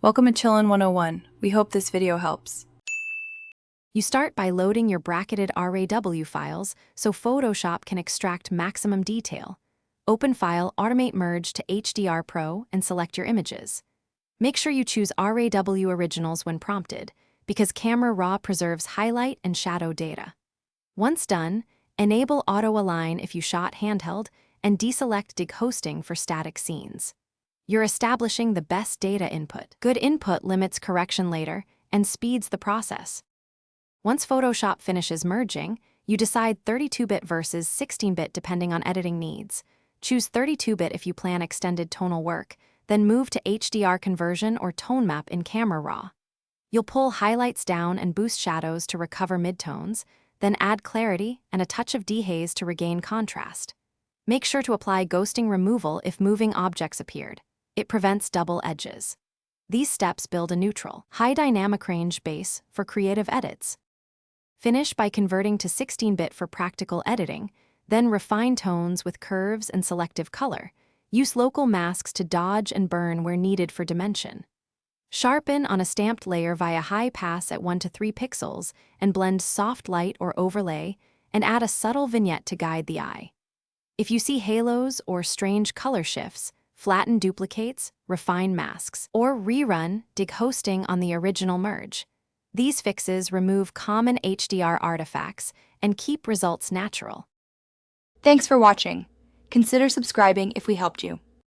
Welcome to Chillin' 101. We hope this video helps. You start by loading your bracketed RAW files so Photoshop can extract maximum detail. Open File, Automate Merge to HDR Pro and select your images. Make sure you choose RAW Originals when prompted, because Camera Raw preserves highlight and shadow data. Once done, enable Auto Align if you shot handheld and deselect Dig Hosting for static scenes. You're establishing the best data input. Good input limits correction later and speeds the process. Once Photoshop finishes merging, you decide 32-bit versus 16-bit depending on editing needs. Choose 32-bit if you plan extended tonal work, then move to HDR conversion or tone map in Camera Raw. You'll pull highlights down and boost shadows to recover midtones, then add clarity and a touch of dehaze to regain contrast. Make sure to apply ghosting removal if moving objects appeared. It prevents double edges. These steps build a neutral, high dynamic range base for creative edits. Finish by converting to 16-bit for practical editing, then refine tones with curves and selective color. Use local masks to dodge and burn where needed for dimension. Sharpen on a stamped layer via high pass at 1 to 3 pixels and blend soft light or overlay and add a subtle vignette to guide the eye. If you see halos or strange color shifts, flatten duplicates, refine masks, or rerun Dig Hosting on the original merge. These fixes remove common HDR artifacts and keep results natural. Thanks for watching. Consider subscribing if we helped you.